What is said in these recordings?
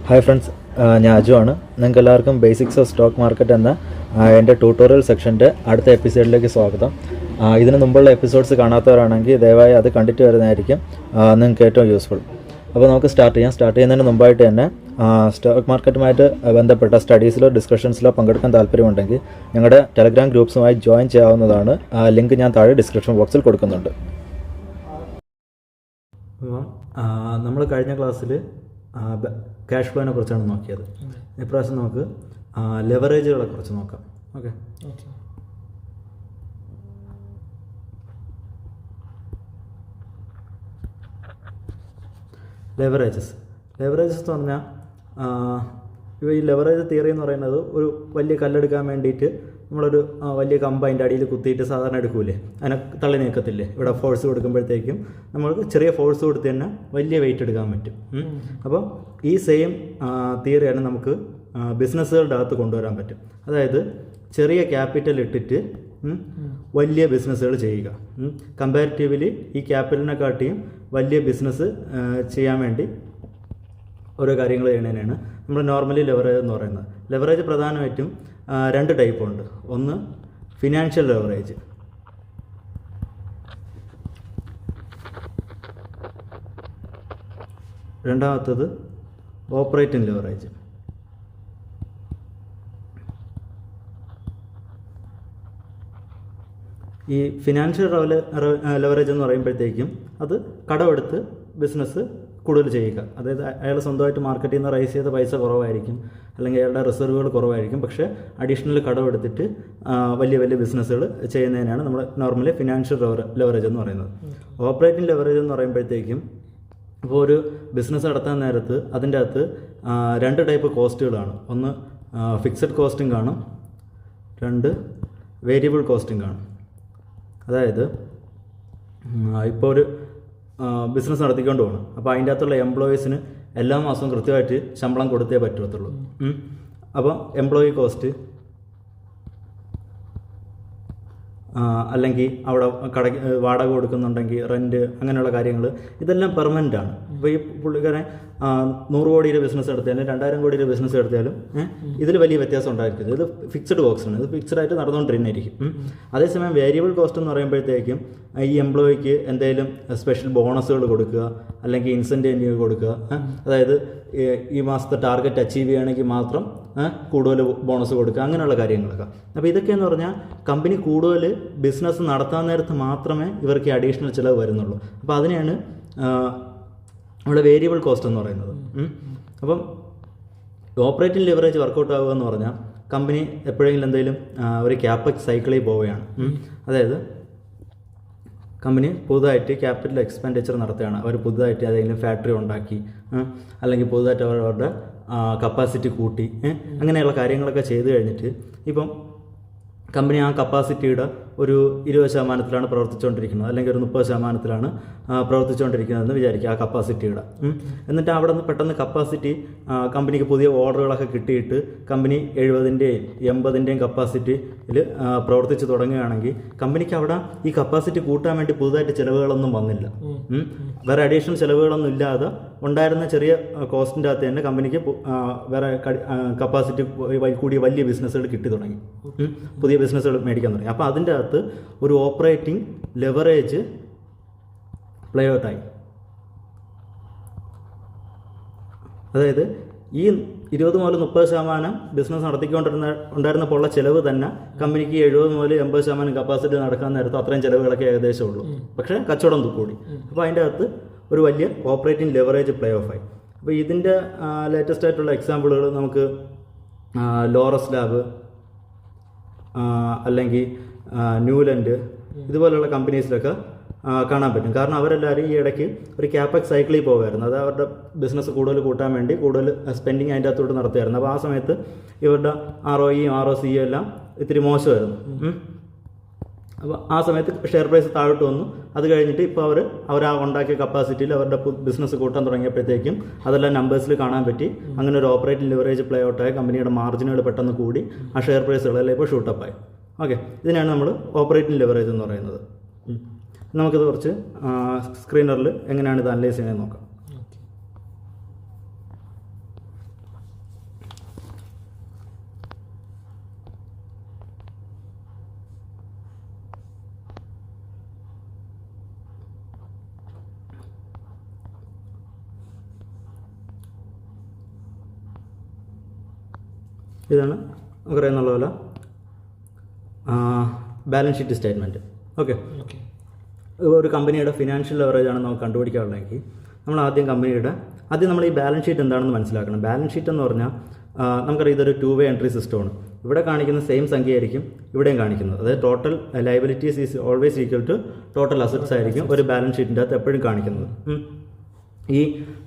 Hi friends, ഞാൻ അജു ആണ്. നിങ്ങൾക്ക് എല്ലാവർക്കും ബേസിക്സ് ഓഫ് സ്റ്റോക്ക് മാർക്കറ്റ് എന്ന എൻ്റെ ട്യൂട്ടോറിയൽ സെക്ഷൻ്റെ അടുത്ത എപ്പിസോഡിലേക്ക് സ്വാഗതം. ഇതിന് മുമ്പുള്ള എപ്പിസോഡ്സ് കാണാത്തവരാണെങ്കിൽ ദയവായി അത് കണ്ടിട്ട് വരുന്നതായിരിക്കും നിങ്ങൾക്ക് ഏറ്റവും യൂസ്ഫുൾ. അപ്പോൾ നമുക്ക് സ്റ്റാർട്ട് ചെയ്യുന്നതിന് മുമ്പായിട്ട് തന്നെ സ്റ്റോക്ക് മാർക്കറ്റുമായിട്ട് ബന്ധപ്പെട്ട സ്റ്റഡീസിലോ ഡിസ്കഷൻസിലോ പങ്കെടുക്കാൻ താല്പര്യമുണ്ടെങ്കിൽ ഞങ്ങളുടെ ടെലഗ്രാം ഗ്രൂപ്പ്സുമായി ജോയിൻ ചെയ്യാവുന്നതാണ്. ലിങ്ക് ഞാൻ താഴെ ഡിസ്ക്രിപ്ഷൻ ബോക്സിൽ കൊടുക്കുന്നുണ്ട്. അപ്പം നമ്മൾ കഴിഞ്ഞ ക്ലാസ്സിൽ ക്യാഷ് ഫ്ലോനെ കുറിച്ചാണ് നോക്കിയത്. ഇപ്രാവശ്യം നമുക്ക് ലെവറേജുകളെ കുറിച്ച് നോക്കാം. ഓക്കെ, ലെവറേജസ് എന്ന് പറഞ്ഞാൽ ഈ ലെവറേജ് തിയറി എന്ന് പറയുന്നത് ഒരു വലിയ കല്ലെടുക്കാൻ വേണ്ടിയിട്ട് നമ്മളൊരു വലിയ കമ്പ് അതിൻ്റെ അടിയിൽ കുത്തിയിട്ട് സാധാരണ എടുക്കൂലേ, അതിനെ തള്ളി നീക്കത്തില്ലേ. ഇവിടെ ഫോഴ്സ് കൊടുക്കുമ്പോഴത്തേക്കും നമ്മൾക്ക് ചെറിയ ഫോഴ്സ് കൊടുത്ത് തന്നെ വലിയ വെയിറ്റ് എടുക്കാൻ പറ്റും. അപ്പം ഈ സെയിം തിയറിയാണ് നമുക്ക് ബിസിനസ്സുകളുടെ അകത്ത് കൊണ്ടുവരാൻ പറ്റും. അതായത് ചെറിയ ക്യാപിറ്റൽ ഇട്ടിട്ട് വലിയ ബിസിനസ്സുകൾ ചെയ്യുക. കമ്പാരിറ്റീവ്ലി ഈ ക്യാപിറ്റലിനെക്കാട്ടിയും വലിയ ബിസിനസ് ചെയ്യാൻ വേണ്ടി ഓരോ കാര്യങ്ങൾ ചെയ്യുന്നതിനാണ് നമ്മൾ നോർമലി ലെവറേജ് എന്ന് പറയുന്നത്. ലെവറേജ് പ്രധാനമായിട്ടും രണ്ട് ടൈപ്പ് ഉണ്ട്. ഒന്ന് ഫിനാൻഷ്യൽ ലെവറേജ്, രണ്ടാമത്തത് ഓപ്പറേറ്റിംഗ് ലെവറേജ്. ഈ ഫിനാൻഷ്യൽ ലെവറേജ് എന്ന് പറയുമ്പോഴത്തേക്കും അത് കടമെടുത്ത് ബിസിനസ് കൂടുതൽ ചെയ്യുക. അതായത് അയാൾ സ്വന്തമായിട്ട് മാർക്കറ്റിൽ നിന്ന് റൈസ് ചെയ്ത പൈസ കുറവായിരിക്കും, അല്ലെങ്കിൽ അയാളുടെ റിസർവുകൾ കുറവായിരിക്കും, പക്ഷേ അഡീഷണൽ കടമെടുത്തിട്ട് വലിയ വലിയ ബിസിനസ്സുകൾ ചെയ്യുന്നതിനാണ് നമ്മൾ നോർമലി ഫിനാൻഷ്യൽ ലെവറേജ് എന്ന് പറയുന്നത്. ഓപ്പറേറ്റിംഗ് ലെവറേജ് എന്ന് പറയുമ്പോഴത്തേക്കും ഇപ്പോൾ ഒരു ബിസിനസ് നടത്താൻ നേരത്ത് അതിൻ്റെ അകത്ത് രണ്ട് ടൈപ്പ് കോസ്റ്റുകളാണ്. ഒന്ന് ഫിക്സഡ് കോസ്റ്റിംഗ് കാണും, രണ്ട് വേരിയബിൾ കോസ്റ്റിംഗ് കാണും. അതായത് ഇപ്പോൾ ഒരു ബിസിനസ് നടത്തിക്കൊണ്ട് പോകണം. അപ്പോൾ അതിൻ്റെ അകത്തുള്ള എംപ്ലോയീസിന് എല്ലാ മാസവും കൃത്യമായിട്ട് ശമ്പളം കൊടുത്തേ പറ്റത്തുള്ളൂ. അപ്പോൾ എംപ്ലോയി കോസ്റ്റ്, അല്ലെങ്കിൽ അവിടെ വാടക കൊടുക്കുന്നുണ്ടെങ്കിൽ റെൻറ്റ്, അങ്ങനെയുള്ള കാര്യങ്ങൾ ഇതെല്ലാം പെർമനൻ്റ് ആണ്. ഇപ്പോൾ ഈ പുള്ളിക്കാരൻ 100 കോടിയുടെ ബിസിനസ് എടുത്താലും 2000 കോടിയുടെ ബിസിനസ് എടുത്താലും ഇതിൽ വലിയ വ്യത്യാസം ഉണ്ടായിരിക്കുന്നത്. ഇത് ഫിക്സഡ് കോസ്റ്റാണ്, ഇത് ഫിക്സഡായിട്ട് നടന്നുകൊണ്ടിരുന്നായിരിക്കും. അതേസമയം വേരിയബിൾ കോസ്റ്റ് എന്ന് പറയുമ്പോഴത്തേക്കും ഈ എംപ്ലോയിക്ക് എന്തെങ്കിലും സ്പെഷ്യൽ ബോണസുകൾ കൊടുക്കുക, അല്ലെങ്കിൽ ഇൻസെൻറ്റീവ് കൊടുക്കുക. അതായത് ഈ മാസത്തെ ടാർഗറ്റ് അച്ചീവ് ചെയ്യുകയാണെങ്കിൽ മാത്രം കൂടുതൽ ബോണസ് കൊടുക്കുക, അങ്ങനെയുള്ള കാര്യങ്ങളൊക്കെ. അപ്പോൾ ഇതൊക്കെയെന്ന് പറഞ്ഞാൽ കമ്പനി കൂടുതൽ ബിസിനസ് നടത്താൻ നേരത്ത് മാത്രമേ ഇവർക്ക് അഡീഷണൽ ചിലവ് വരുന്നുള്ളൂ. അപ്പോൾ അതിനെയാണ് നമ്മുടെ വേരിയബിൾ കോസ്റ്റ് എന്ന് പറയുന്നത്. അപ്പം ഓപ്പറേറ്റിംഗ് ലെവറേജ് വർക്കൗട്ട് ആവുക എന്ന് പറഞ്ഞാൽ കമ്പനി എപ്പോഴെങ്കിലും എന്തെങ്കിലും ഒരു ക്യാപെക്സ് സൈക്കിളിൽ പോവുകയാണ്. അതായത് കമ്പനി പുതുതായിട്ട് ക്യാപിറ്റൽ എക്സ്പെൻഡിച്ചർ നടത്തുകയാണ്. അവർ പുതുതായിട്ട് ഏതെങ്കിലും ഫാക്ടറി ഉണ്ടാക്കി, അല്ലെങ്കിൽ പുതുതായിട്ട് അവരുടെ കപ്പാസിറ്റി കൂട്ടി, അങ്ങനെയുള്ള കാര്യങ്ങളൊക്കെ ചെയ്തു കഴിഞ്ഞിട്ട് ഇപ്പം കമ്പനി ആ കപ്പാസിറ്റിയുടെ ഒരു 20% പ്രവർത്തിച്ചുകൊണ്ടിരിക്കുന്നത്, അല്ലെങ്കിൽ ഒരു 30% പ്രവർത്തിച്ചുകൊണ്ടിരിക്കുന്നതെന്ന് വിചാരിക്കുക ആ കപ്പാസിറ്റിയുടെ. എന്നിട്ട് അവിടെ നിന്ന് പെട്ടെന്ന് കപ്പാസിറ്റി കമ്പനിക്ക് പുതിയ ഓർഡറുകളൊക്കെ കിട്ടിയിട്ട് കമ്പനി 70-ൻ്റെയും 80-ൻ്റെയും കപ്പാസിറ്റിയിൽ പ്രവർത്തിച്ച് തുടങ്ങുകയാണെങ്കിൽ കമ്പനിക്ക് അവിടെ ഈ കപ്പാസിറ്റി കൂട്ടാൻ വേണ്ടി പുതുതായിട്ട് ചിലവുകളൊന്നും വന്നില്ല. വേറെ അഡീഷണൽ ചിലവുകളൊന്നും ഇല്ലാതെ ഉണ്ടായിരുന്ന ചെറിയ കോസ്റ്റിൻ്റെ അകത്ത് തന്നെ കമ്പനിക്ക് വേറെ കപ്പാസിറ്റി കൂടിയ വലിയ ബിസിനസ്സുകൾ കിട്ടി തുടങ്ങി, പുതിയ ബിസിനസ്സുകൾ മേടിക്കാൻ തുടങ്ങി. അപ്പോൾ അതിൻ്റെ അകത്ത് ഒരു ഓപ്പറേറ്റിംഗ് ലെവറേജ് പ്ലേ ഔട്ടായി. അതായത് ഈ 20-30% ബിസിനസ് ഉണ്ടായിരുന്നപ്പോൾ ഉള്ള ചിലവ് തന്നെ കമ്പനിക്ക് 70-80% കപ്പാസിറ്റി നടക്കാൻ നേരത്ത് അത്രയും ചിലവുകളൊക്കെ ഏകദേശം ഉള്ളൂ, പക്ഷേ കച്ചവടം കൂടി. അപ്പോൾ അതിൻ്റെ അകത്ത് ഒരു വലിയ ഓപ്പറേറ്റിംഗ് ലെവറേജ് പ്ലേ ഓഫ് ആയി. അപ്പോൾ ഇതിൻ്റെ ലേറ്റസ്റ്റ് ആയിട്ടുള്ള എക്സാമ്പിളുകൾ നമുക്ക് ലോറസ് ലാബ്, അല്ലെങ്കിൽ ന്യൂലൻഡ്, ഇതുപോലുള്ള കമ്പനീസിലൊക്കെ കാണാൻ പറ്റും. കാരണം അവരെല്ലാവരും ഈ ഇടയ്ക്ക് ഒരു ക്യാപെക്സ് സൈക്കിളിൽ പോകുമായിരുന്നു. അത് അവരുടെ ബിസിനസ് കൂടുതൽ കൂട്ടാൻ വേണ്ടി കൂടുതൽ സ്പെൻഡിങ് അതിൻ്റെ അകത്തോട്ട് നടത്തുമായിരുന്നു. അപ്പോൾ ആ സമയത്ത് ഇവരുടെ ROE ROCE എല്ലാം ഇത്തിരി മോശമായിരുന്നു. അപ്പോൾ ആ സമയത്ത് ഷെയർ പ്രൈസ് താഴോട്ട് വന്നു. അത് കഴിഞ്ഞിട്ട് ഇപ്പോൾ അവർ ആ ഉണ്ടാക്കിയ കപ്പാസിറ്റിയിൽ അവരുടെ ബിസിനസ് കൂട്ടാൻ തുടങ്ങിയപ്പോഴത്തേക്കും അതെല്ലാം നമ്പേഴ്സിൽ കാണാൻ പറ്റി. അങ്ങനെ ഒരു ഓപ്പറേറ്റിംഗ് ലിവറേജ് പ്ലേ ഔട്ടായി, കമ്പനിയുടെ മാർജിനുകൾ പെട്ടെന്ന് കൂടി, ആ ഷെയർ പ്രൈസുകളെല്ലാം ഇപ്പോൾ ഷൂട്ടപ്പായി. ഓക്കെ, ഇതിനാണ് നമ്മൾ ഓപ്പറേറ്റിംഗ് ലിവറേജ് എന്ന് പറയുന്നത്. നമുക്കിത് കുറച്ച് സ്ക്രീനറിൽ എങ്ങനെയാണ് ഇത് അനലൈസ് ചെയ്യുന്നത് നോക്കാം. ഇതാണ് നമുക്കറിയാവുന്ന പോലെ ബാലൻസ് ഷീറ്റ് സ്റ്റേറ്റ്മെൻറ്റ്. ഓക്കെ, ഒരു കമ്പനിയുടെ ഫിനാൻഷ്യൽ ലെവറേജ് ആണ് നമുക്ക് കണ്ടുപിടിക്കാനുള്ളതെങ്കിൽ നമ്മൾ ആദ്യം നമ്മൾ ഈ ബാലൻസ് ഷീറ്റ് എന്താണെന്ന് മനസ്സിലാക്കണം. ബാലൻസ് ഷീറ്റ് എന്ന് പറഞ്ഞാൽ നമുക്കറിയാം ഇതൊരു 2-way എൻട്രി സിസ്റ്റമാണ്. ഇവിടെ കാണിക്കുന്ന സെയിം സംഖ്യയായിരിക്കും ഇവിടെയും കാണിക്കുന്നത്. അതായത് total liabilities is always equal to total assets ആയിരിക്കും ഒരു ബാലൻസ് ഷീറ്റിൻ്റെ അകത്ത് എപ്പോഴും കാണിക്കുന്നത്. ഈ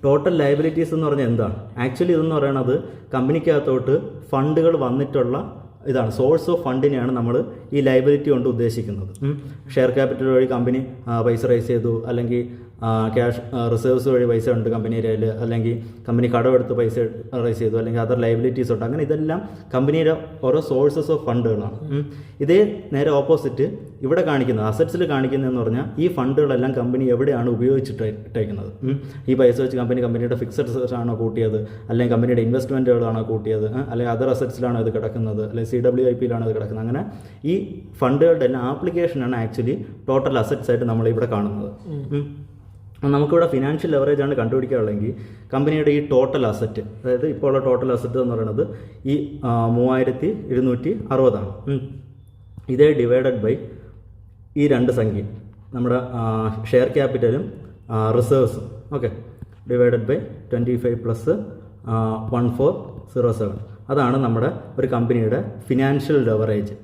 ടോട്ടൽ ലയബിലിറ്റീസ് എന്ന് പറഞ്ഞാൽ എന്താണ്? ആക്ച്വലി ഇതെന്ന് പറയുന്നത് കമ്പനിക്കകത്തോട്ട് ഫണ്ടുകൾ വന്നിട്ടുള്ള ഇതാണ്, സോഴ്സ് ഓഫ് ഫണ്ടിനെയാണ് നമ്മൾ ഈ ലയബിലിറ്റി കൊണ്ട് ഉദ്ദേശിക്കുന്നത്. ഷെയർ ക്യാപിറ്റൽ വഴി കമ്പനി പൈസ റൈസ് ചെയ്തു, അല്ലെങ്കിൽ ക്യാഷ് റിസർവ്സ് വഴി പൈസ ഉണ്ട് കമ്പനിയുടെ കയ്യിൽ, അല്ലെങ്കിൽ കമ്പനി കടമെടുത്ത് പൈസ റൈസ് ചെയ്തു, അല്ലെങ്കിൽ അതർ ലയബിലിറ്റീസ് ഉണ്ട്. അങ്ങനെ ഇതെല്ലാം കമ്പനിയുടെ ഓരോ സോഴ്സസ് ഓഫ് ഫണ്ടുകളാണ്. ഇതേ നേരെ ഓപ്പോസിറ്റ് ഇവിടെ കാണിക്കുന്നത്, അസറ്റ്സിൽ കാണിക്കുന്നതെന്ന് പറഞ്ഞാൽ ഈ ഫണ്ടുകളെല്ലാം കമ്പനി എവിടെയാണ് ഉപയോഗിച്ചിട്ടേക്കുന്നത്. ഈ പൈസ വെച്ച് കമ്പനിയുടെ ഫിക്സഡ് അസറ്റ്സ് ആണോ കൂട്ടിയത്, അല്ലെങ്കിൽ കമ്പനിയുടെ ഇൻവെസ്റ്റ്മെൻറ്റുകളാണോ കൂട്ടിയത്, അല്ലെങ്കിൽ അതർ അസറ്റ്സിലാണോ ഇത് കിടക്കുന്നത്, അല്ലെങ്കിൽ CWIPയിലാണോ ഇത് കിടക്കുന്നത്. അങ്ങനെ ഈ ഫണ്ടുകളുടെ എല്ലാം ആപ്ലിക്കേഷനാണ് ആക്ച്വലി ടോട്ടൽ അസറ്റ്സ് ആയിട്ട് നമ്മളിവിടെ കാണുന്നത്. നമുക്കിവിടെ ഫിനാൻഷ്യൽ ലെവറേജ് ആണ് കണ്ടുപിടിക്കാനുള്ളതെങ്കിൽ കമ്പനിയുടെ ഈ ടോട്ടൽ അസറ്റ്, അതായത് ഇപ്പോൾ ഉള്ള ടോട്ടൽ അസറ്റ് എന്ന് പറയുന്നത് ഈ 3760 ആണ്. ഇതേ ഡിവൈഡഡ് ബൈ ഈ രണ്ട് സംഖ്യ, നമ്മുടെ ഷെയർ ക്യാപിറ്റലും റിസർവ്സും. Okay, divided by 25 plus 1407. അതാണ് നമ്മുടെ ഒരു കമ്പനിയുടെ financial leverage.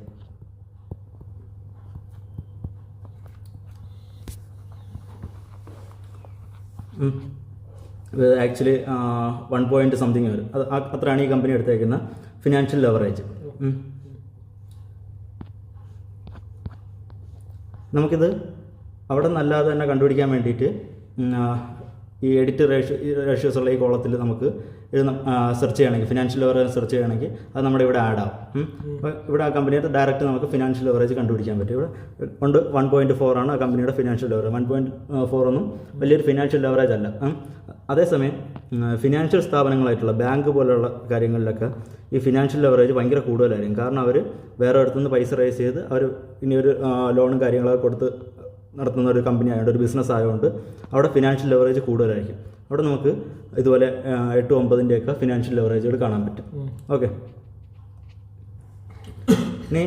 Actually 1 point something വരും. അത് അത്രയാണ് ഈ കമ്പനി എടുത്തേക്കുന്ന ഫിനാൻഷ്യൽ ലെവറേജ്. നമുക്കിത് അവിടെ നിന്നല്ലാതെ തന്നെ കണ്ടുപിടിക്കാൻ വേണ്ടിയിട്ട് ഈ എഡിറ്റ് റേഷ്യോസ് ഉള്ള ഈ കോളത്തിൽ നമുക്ക് സെർച്ച് ചെയ്യണമെങ്കിൽ, ഫിനാൻഷ്യൽ ലെവറേജ് സെർച്ച് ചെയ്യണമെങ്കിൽ അത് നമ്മുടെ ഇവിടെ ആഡ് ആവും. അപ്പോൾ ഇവിടെ ആ കമ്പനിയുടെ ഡയറക്റ്റ് നമുക്ക് ഫിനാൻഷ്യൽ ലെവറേജ് കണ്ടുപിടിക്കാൻ പറ്റും. ഇവിടെ ഉണ്ട് 1.4 ആണ് ആ കമ്പനിയുടെ ഫിനാൻഷ്യൽ ലെവറേജ്. 1.4 ഒന്നും വലിയൊരു ഫിനാൻഷ്യൽ ലെവറേജ് അല്ല. അതേസമയം ഫിനാൻഷ്യൽ സ്ഥാപനങ്ങളായിട്ടുള്ള ബാങ്ക് പോലുള്ള കാര്യങ്ങളിലൊക്കെ ഈ ഫിനാൻഷ്യൽ ലെവറേജ് ഭയങ്കര കൂടുതലായിരിക്കും. കാരണം അവർ വേറെ അടുത്തുനിന്ന് പൈസ റൈസ് ചെയ്ത് അവർ ഇനി ഒരു ലോണും കാര്യങ്ങളൊക്കെ കൊടുത്ത് നടത്തുന്ന ഒരു കമ്പനി ആയതുകൊണ്ട്, ഒരു ബിസിനസ് ആയതുകൊണ്ട് അവിടെ ഫിനാൻഷ്യൽ ലെവറേജ് കൂടുതലായിരിക്കും. അവിടെ നമുക്ക് ഇതുപോലെ 8-9 ഫിനാൻഷ്യൽ ലെവറേജുകൾ കാണാൻ പറ്റും. ഓക്കെ, ഇനി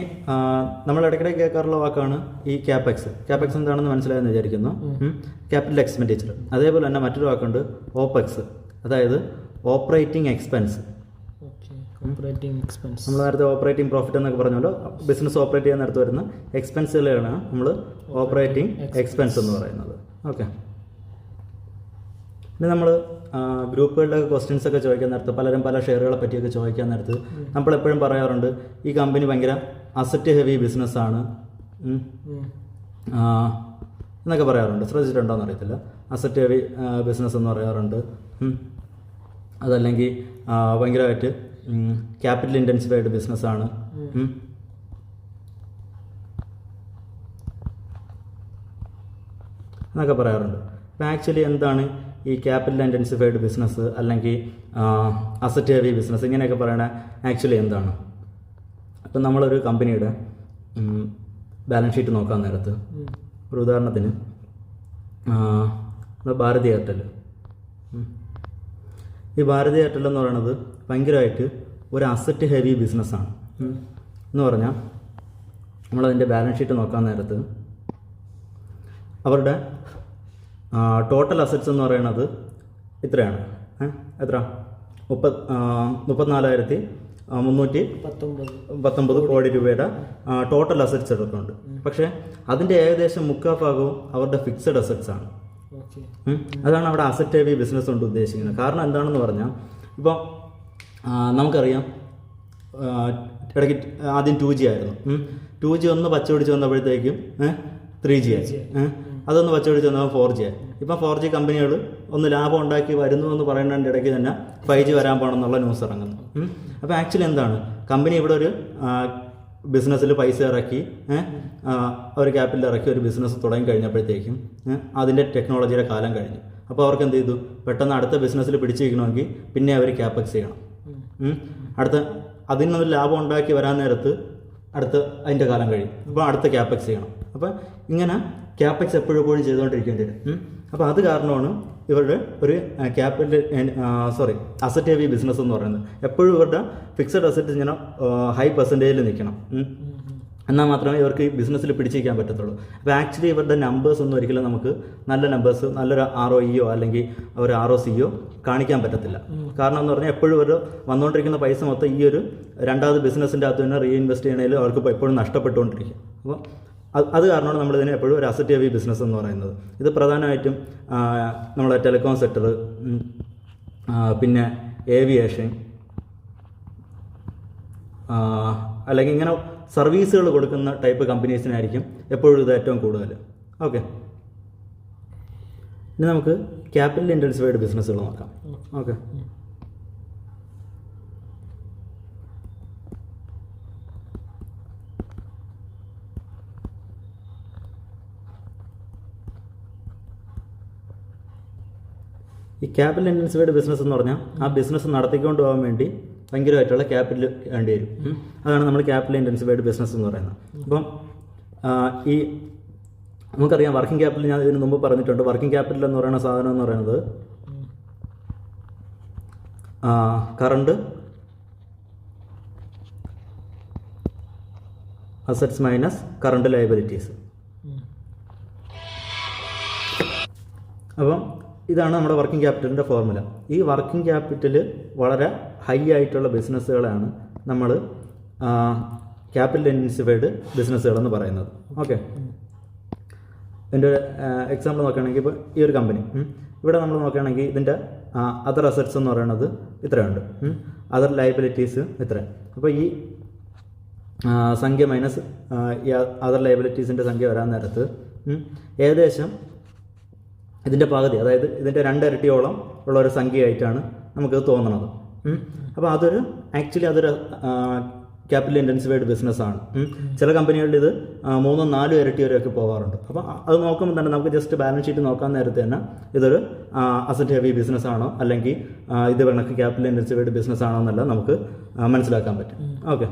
നമ്മൾ ഇടയ്ക്കിടെ കേൾക്കാറുള്ള വാക്കാണ് ഈ ക്യാപെക്സ്. ക്യാപെക്സ് എന്താണെന്ന് മനസ്സിലായെന്ന് വിചാരിക്കുന്നു. Capital expenditure. അതേപോലെ തന്നെ മറ്റൊരു വാക്കുണ്ട് ഓപ്പെക്സ്, അതായത് ഓപ്പറേറ്റിംഗ് എക്സ്പെൻസ്. നമ്മൾ നേരത്തെ ഓപ്പറേറ്റിംഗ് പ്രോഫിറ്റ് എന്നൊക്കെ പറഞ്ഞല്ലോ, ബിസിനസ് ഓപ്പറേറ്റ് ചെയ്യാൻ നേരത്തെ വരുന്ന എക്സ്പെൻസുകളാണ് നമ്മൾ ഓപ്പറേറ്റിംഗ് എക്സ്പെൻസ് എന്ന് പറയുന്നത്. ഓക്കെ, ഇനി നമ്മൾ ഗ്രൂപ്പുകളുടെ ക്വസ്റ്റ്യൻസ് ഒക്കെ ചോദിക്കാൻ നേരത്ത് പലരും പല ഷെയറുകളെ പറ്റിയൊക്കെ ചോദിക്കാൻ നേരത്ത് നമ്മളെപ്പോഴും പറയാറുണ്ട് ഈ കമ്പനി ഭയങ്കര അസറ്റ് ഹെവി ബിസിനസ്സാണ് എന്നൊക്കെ പറയാറുണ്ട്. ശ്രദ്ധിച്ചിട്ടുണ്ടോയെന്ന് അറിയത്തില്ല. അസറ്റ് ഹെവി ബിസിനസ് എന്ന് പറയാറുണ്ട്. അതല്ലെങ്കിൽ ഭയങ്കരമായിട്ട് ക്യാപിറ്റൽ ഇൻറ്റൻസിഫൈഡ് ബിസിനസ്സാണ്. എന്നൊക്കെ പറയാറുണ്ട്. അപ്പോൾ ആക്ച്വലി എന്താണ് ഈ ക്യാപിറ്റൽ ഇൻറ്റൻസിഫൈഡ് ബിസിനസ് അല്ലെങ്കിൽ അസറ്റ് ഹെവി ബിസിനസ് ഇങ്ങനെയൊക്കെ പറയണ ആക്ച്വലി എന്താണ്? ഇപ്പം നമ്മളൊരു കമ്പനിയുടെ ബാലൻസ് ഷീറ്റ് നോക്കാൻ നേരത്ത് ഒരു ഉദാഹരണത്തിന് ഭാരതി എയർടെൽ. ഈ ഭാരതി എയർടെൽ എന്ന് പറയുന്നത് ഭയങ്കരമായിട്ട് ഒരു അസറ്റ് ഹെവി ബിസിനസ്സാണ്. എന്ന് പറഞ്ഞാൽ നമ്മളതിൻ്റെ ബാലൻസ് ഷീറ്റ് നോക്കാൻ നേരത്ത് അവരുടെ ടോട്ടൽ അസറ്റ്സ് എന്ന് പറയുന്നത് ഇത്രയാണ്. എത്ര? 34,319 കോടി രൂപയുടെ ടോട്ടൽ അസറ്റ്സ് എടുക്കുന്നുണ്ട്. പക്ഷേ അതിൻ്റെ ഏകദേശം 3/4 ഭാഗവും അവരുടെ ഫിക്സഡ് അസറ്റ്സ് ആണ്. അതാണ് അവിടെ അസറ്റ് ഹെവി ബിസിനസ് കൊണ്ട് ഉദ്ദേശിക്കുന്നത്. കാരണം എന്താണെന്ന് പറഞ്ഞാൽ ഇപ്പോൾ നമുക്കറിയാം ഇടയ്ക്ക് ആദ്യം 2G ആയിരുന്നു. 2G ഒന്ന് പച്ച പിടിച്ച് വന്നപ്പോഴത്തേക്കും 3G ആയി. അതൊന്ന് പച്ച പിടിച്ച് വന്നപ്പോൾ 4G ആയി. ഇപ്പം 4G കമ്പനികൾ ഒന്ന് ലാഭം ഉണ്ടാക്കി വരുന്നു എന്ന് പറയുന്നതിൻ്റെ ഇടയ്ക്ക് തന്നെ 5G വരാൻ പോകണമെന്നുള്ള ന്യൂസ് ഇറങ്ങുന്നു. അപ്പോൾ ആക്ച്വലി എന്താണ്, കമ്പനി ഇവിടെ ഒരു ബിസിനസ്സിൽ പൈസ ഇറക്കി ഒരു ക്യാപിറ്റൽ ഇറക്കി ഒരു ബിസിനസ് തുടങ്ങി കഴിഞ്ഞപ്പോഴത്തേക്കും അതിൻ്റെ ടെക്നോളജിയുടെ കാലം കഴിഞ്ഞു. അപ്പോൾ അവർക്ക് എന്ത് ചെയ്തു, പെട്ടെന്ന് അടുത്ത ബിസിനസ്സിൽ പിടിച്ചിരിക്കണമെങ്കിൽ പിന്നെ അവർ ക്യാപെക്സ് ചെയ്യണം. അതിൽ നിന്നൊരു ലാഭം ഉണ്ടാക്കി വരാൻ നേരത്ത് അതിൻ്റെ കാലം കഴിയും. അപ്പോൾ അടുത്ത ക്യാപെക്സ് ചെയ്യണം. അപ്പോൾ ഇങ്ങനെ ക്യാപെക്സ് എപ്പോഴും ചെയ്തുകൊണ്ടിരിക്കേണ്ടി വരും. അപ്പോൾ അത് കാരണമാണ് ഇവരുടെ ഒരു അസറ്റ് ഹെവി ബിസിനസ് എന്ന് പറയുന്നത്. എപ്പോഴും ഇവരുടെ ഫിക്സഡ് അസറ്റ് ഇങ്ങനെ ഹൈ പെർസെൻറ്റേജിൽ നിൽക്കണം. എന്നാൽ മാത്രമേ ഇവർക്ക് ഈ ബിസിനസ്സിൽ പിടിച്ചിരിക്കാൻ പറ്റത്തുള്ളൂ. അപ്പോൾ ആക്ച്വലി ഇവരുടെ നമ്പേഴ്സ് ഒന്നും ഒരിക്കലും നമുക്ക് നല്ല നമ്പേഴ്സ്, നല്ലൊരു ROE അല്ലെങ്കിൽ ഒരു ROC കാണിക്കാൻ പറ്റത്തില്ല. കാരണം എന്ന് പറഞ്ഞാൽ എപ്പോഴും ഇവർ വന്നുകൊണ്ടിരിക്കുന്ന പൈസ മൊത്തം ഈ ഒരു രണ്ടാമത് ബിസിനസ്സിൻ്റെ അകത്ത് തന്നെ റീഇൻവെസ്റ്റ് ചെയ്യണതിൽ അവർക്ക് എപ്പോഴും നഷ്ടപ്പെട്ടുകൊണ്ടിരിക്കും. അപ്പോൾ അത് കാരണമാണ് നമ്മളിതിനെ എപ്പോഴും ഒരു അസറ്റ് ഹെവി ബിസിനസ് എന്ന് പറയുന്നത്. ഇത് പ്രധാനമായിട്ടും നമ്മളെ ടെലികോം സെക്ടർ, പിന്നെ ഏവിയേഷൻ, അല്ലെങ്കിൽ ഇങ്ങനെ സർവീസുകൾ കൊടുക്കുന്ന ടൈപ്പ് കമ്പനീസിനായിരിക്കും എപ്പോഴും ഇത് ഏറ്റവും കൂടുതൽ. ഓക്കെ, ഇനി നമുക്ക് ക്യാപിറ്റൽ ഇൻറ്റൻസിഫൈഡ് ബിസിനസ്സുകൾ നോക്കാം. ഓക്കെ, ഈ ക്യാപിറ്റൽ ഇൻറ്റൻസിഫൈഡ് ബിസിനസ് എന്ന് പറഞ്ഞാൽ ആ ബിസിനസ് നടത്തിക്കൊണ്ട് പോകാൻ വേണ്ടി ഭയങ്കരമായിട്ടുള്ള ക്യാപിറ്റൽ വേണ്ടി വരും. അതാണ് നമ്മൾ ക്യാപിറ്റൽ ഇൻറ്റൻസിഫൈഡ് ബിസിനസ് എന്ന് പറയുന്നത്. അപ്പം ഈ നമുക്കറിയാം വർക്കിംഗ് ക്യാപിറ്റൽ, ഞാൻ ഇതിന് മുമ്പ് പറഞ്ഞിട്ടുണ്ട്. വർക്കിംഗ് ക്യാപിറ്റൽ എന്ന് പറയുന്ന സാധനം എന്ന് പറയുന്നത് current assets minus current liabilities. അപ്പം ഇതാണ് നമ്മുടെ വർക്കിംഗ് ക്യാപിറ്റലിൻ്റെ ഫോർമുല. ഈ വർക്കിംഗ് ക്യാപിറ്റൽ വളരെ ഹൈ ആയിട്ടുള്ള ബിസിനസ്സുകളാണ് നമ്മൾ ക്യാപിറ്റൽ ഇൻറ്റൻസിഫൈഡ് ബിസിനസ്സുകളെന്ന് പറയുന്നത്. ഓക്കെ, എൻ്റെ ഒരു എക്സാമ്പിൾ നോക്കുകയാണെങ്കിൽ ഇപ്പോൾ ഈ ഒരു കമ്പനി, ഇവിടെ നമ്മൾ നോക്കുകയാണെങ്കിൽ ഇതിൻ്റെ അതർ അസറ്റ്സ് എന്ന് പറയുന്നത് ഇത്രയുണ്ട്, അതർ ലയബിലിറ്റീസ് ഇത്ര. അപ്പോൾ ഈ സംഖ്യ മൈനസ് ഈ അതർ ലയബിലിറ്റീസിൻ്റെ സംഖ്യ വരാൻ നേരത്ത് ഏകദേശം ഇതിൻ്റെ പകുതി, അതായത് ഇതിൻ്റെ 2 ഇരട്ടിയോളം ഉള്ള ഒരു സംഖ്യയായിട്ടാണ് നമുക്കത് തോന്നണത്. അപ്പോൾ അതൊരു ആക്ച്വലി അതൊരു ക്യാപിറ്റൽ ഇൻറ്റൻസിഫൈഡ് ബിസിനസ്സാണ്. ചില കമ്പനികളിൽ ഇത് 3-4 ഇരട്ടി വരെയൊക്കെ പോകാറുണ്ട്. അപ്പോൾ അത് നോക്കുമ്പോൾ തന്നെ നമുക്ക് ജസ്റ്റ് ബാലൻസ് ഷീറ്റ് നോക്കാൻ നേരത്തെ തന്നെ ഇതൊരു അസറ്റ് ഹെവി ബിസിനസ് ആണോ അല്ലെങ്കിൽ ഇത് കണക്ക് ക്യാപിറ്റൽ ഇൻറ്റൻസിഫൈഡ് ബിസിനസ് ആണോ എന്നെല്ലാം നമുക്ക് മനസ്സിലാക്കാൻ പറ്റും. ഓക്കെ.